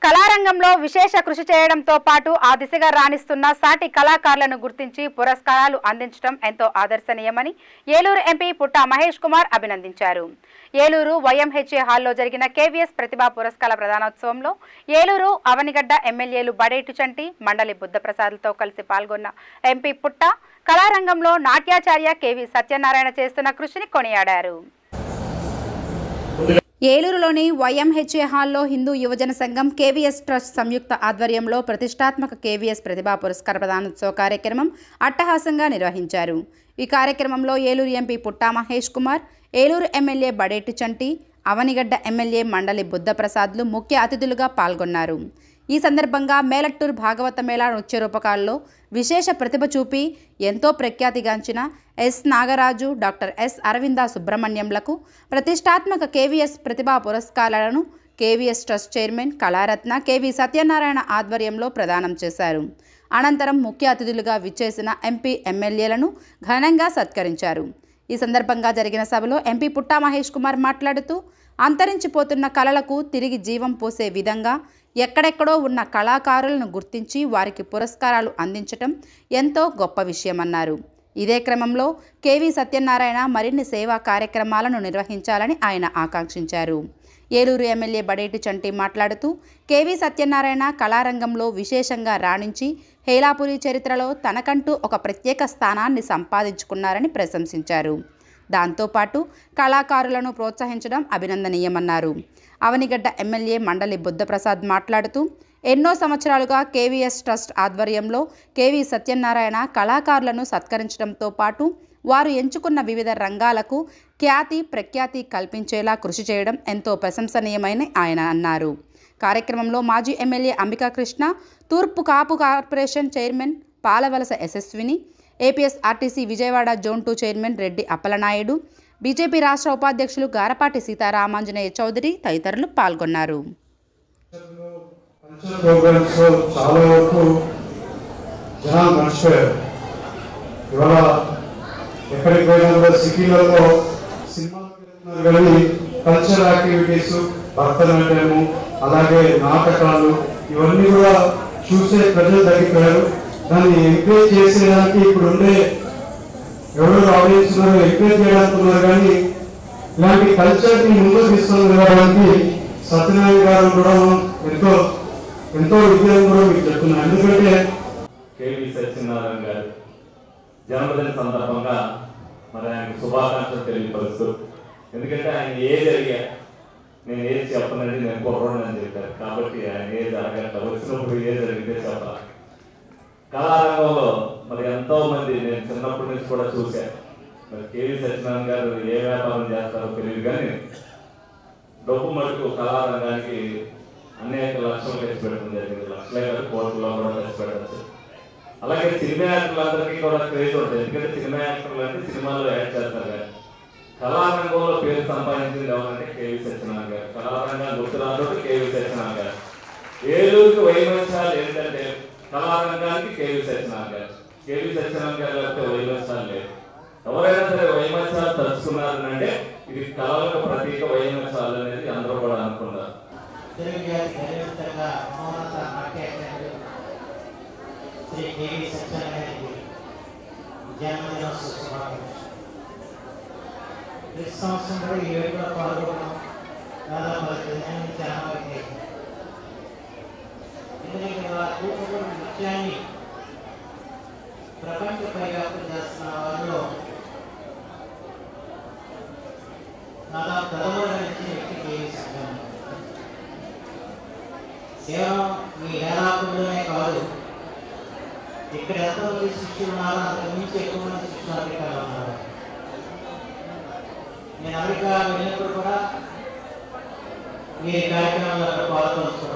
కళారంగంలో విశేష కృషి చేయడంతో పాటు ఆ దిశగా రాణిస్తున్న సాటి కళాకారులను గుర్తించి పురస్కారాలు అందించడం ఎంతో ఆదర్శనీయమని ఏలూరు ఎంపీ పుట్టా మహేష్ కుమార్ అభినందించారు. ఏలూరు వైఎంహెచ్ఏ హాల్లో జరిగిన కేవీఎస్ ప్రతిభా పురస్కార ప్రదానోత్సవంలో ఏలూరు అవనిగడ్డ ఎమ్మెల్యేలు బడేటి చంటి, మండలి బుద్ధప్రసాద్లతో కలిసి పాల్గొన్న ఎంపీ పుట్టా కళారంగంలో నాట్యాచార్య కేవీ సత్యనారాయణ చేస్తున్న కృషిని కొనియాడారు. ఏలూరులోని వైఎంహెచ్ఏ హాల్లో హిందూ యువజన సంఘం కేవీఎస్ ట్రస్ట్ సంయుక్త ఆధ్వర్యంలో ప్రతిష్టాత్మక కేవీఎస్ ప్రతిభా పురస్కార ప్రదానోత్సవ కార్యక్రమం అట్టహాసంగా నిర్వహించారు. ఈ కార్యక్రమంలో ఏలూరు ఎంపీ పుట్టా మహేష్ కుమార్, ఏలూరు ఎమ్మెల్యే బడేటి చంటి, అవనిగడ్డ ఎమ్మెల్యే మండలి బుద్ధప్రసాద్లు ముఖ్య అతిథులుగా పాల్గొన్నారు. ఈ సందర్భంగా మేలట్టూరు భాగవత మేళా నృత్య రూపకాల్లో విశేష ప్రతిభ చూపి ఎంతో ప్రఖ్యాతిగాంచిన S Nagaraju, doctor S Aravinda సుబ్రహ్మణ్యంలకు ప్రతిష్టాత్మక కేవీఎస్ ప్రతిభా పురస్కారాలను KVS trust chairman Kalaratna KV Satyanarayana ఆధ్వర్యంలో ప్రదానం చేశారు. అనంతరం ముఖ్య అతిథులుగా విచ్చేసిన ఎంపీ ఎమ్మెల్యేలను ఘనంగా సత్కరించారు. ఈ సందర్భంగా జరిగిన సభలో ఎంపీ పుట్టా మహేష్ కుమార్ మాట్లాడుతూ అంతరించిపోతున్న కళలకు తిరిగి జీవం పోసే విధంగా ఎక్కడెక్కడో ఉన్న కళాకారులను గుర్తించి వారికి పురస్కారాలు అందించటం ఎంతో గొప్ప విషయమన్నారు. ఇదే క్రమంలో కేవీ సత్యనారాయణ మరిన్ని సేవా కార్యక్రమాలను నిర్వహించాలని ఆయన ఆకాంక్షించారు. ఏలూరు ఎమ్మెల్యే బడేటి చంటి మాట్లాడుతూ కేవీ సత్యనారాయణ కళారంగంలో విశేషంగా రాణించి హేలాపురి చరిత్రలో తనకంటూ ఒక ప్రత్యేక స్థానాన్ని సంపాదించుకున్నారని ప్రశంసించారు. దాంతోపాటు కళాకారులను ప్రోత్సహించడం అభినందనీయమన్నారు. అవనిగడ్డ ఎమ్మెల్యే మండలి బుద్ధప్రసాద్ మాట్లాడుతూ ఎన్నో సంవత్సరాలుగా కేవీఎస్ ట్రస్ట్ ఆధ్వర్యంలో కేవీ సత్యనారాయణ కళాకారులను సత్కరించడంతో పాటు వారు ఎంచుకున్న వివిధ రంగాలకు ఖ్యాతి ప్రఖ్యాతి కల్పించేలా కృషి చేయడం ఎంతో ప్రశంసనీయమని ఆయన అన్నారు. కార్యక్రమంలో మాజీ ఎమ్మెల్యే అంబికా కృష్ణ, తూర్పు Kapu corporation chairman Palavalasa Yashaswini, APSRTC Vijayawada zone 2 chairman Reddy Appalanaidu, BJP రాష్ట్ర ఉపాధ్యక్షులు గారపాటి సీతారామాంజనేయ చౌదరి తదితరులు పాల్గొన్నారు. కల్చరల్ యాక్టివిటీస్, భరతనాట్యము, అలాగే నాటకాలు ఇవన్నీ కూడా చూసే ప్రజలు తగ్గిపోయారు. దాన్ని ఎంకరేజ్ చేసేదానికి ఇప్పుడు ఉండే ఎవరు ఆడియన్స్ ఉన్నారు, ఎంకరేజ్ చేయడానికి ఉన్నారు. కానీ ఇలాంటి కల్చర్ని ముందుకు తీసుకురావడానికి సత్యనారాయణ గారు కూడా ఎంతో ఎంతో విజయం కూడా మీకు చెప్తున్నారు. ఎందుకంటే కేవీ సత్యనారాయణ గారు జన్మదిన సందర్భంగా మరి ఆయనకు శుభాకాంక్షలు తెలియపరుస్తూ, ఎందుకంటే ఆయన ఏజ్ అడిగా నేను ఏజ్ చెప్పనండి, నేను కుర్రోడు అని చెప్పారు. కాబట్టి ఆయన ఏజ్ అడగట్ల, వచ్చినప్పుడు ఏజ్ అడిగితే చెప్పాలి. కళారంగంలో మరి ఎంతో మంది నేను చిన్నప్పటి నుంచి కూడా చూశాను. మరి కేవీ సత్యనారాయణ గారు ఏ వ్యాపారం చేస్తారో తెలియదు, కానీ డబ్బు మటుకు కళారంగానికి అనేక లక్షలు ఖర్చు పెట్టడం జరిగింది. లక్షలే కాదు, కోట్లలో కూడా ఖర్చు పెట్టచ్చు. అలాగే సినిమా యాక్టర్లందరికీ కూడా క్రేజ్ ఉంటుంది. ఎందుకంటే సినిమా యాక్టర్లు అంటే సినిమాల్లో యాక్ట్ చేస్తారు. కానీ కళారంగంలో పేరు సంపాదించింది ఎవరంటే కేవీ సత్యనారాయణ గారు. కళారంగం గుర్తురాదు కేవీ సత్యనారాయణ గారు. ఏలూరుకి వైమత్యాలు ఏంటంటే కళారంగానికి కేవీ సత్యనారాయణ గారు. కేవీ సత్యనారాయణ గారు లేకపోతే వైమత్యాలు లేదు. ఎవరైనా సరే వైమత్యాలు తలుచుకున్నారంటే ఇది కళలకు ప్రతీక వైమత్యాలు అనేది అందరూ కూడా అనుకున్నారు. ప్రతి సంవత్సరం కూడా ఈ వేడుకలో పాల్గొన్నాం. దాదాపు 15 నుంచి 60 ఎందుకంటే వారు నృత్యాన్ని ప్రపంచ పర్యాప్తం చేస్తున్న వారిలో దాదాపు 13 నుంచి వ్యక్తి కేవీ సత్యనారాయణ. కేవలం ఈ హేలాపురిలోనే కాదు, ఇక్కడ ఎంతమంది శిష్యులు ఉన్నారో అంతకు మించి ఎక్కువ మంది శిష్యులు అమెరికాలో ఉన్నారు. నేను అమెరికా వెళ్ళినప్పుడు కూడా ఈ కార్యక్రమంలో పాల్గొంటున్నాను.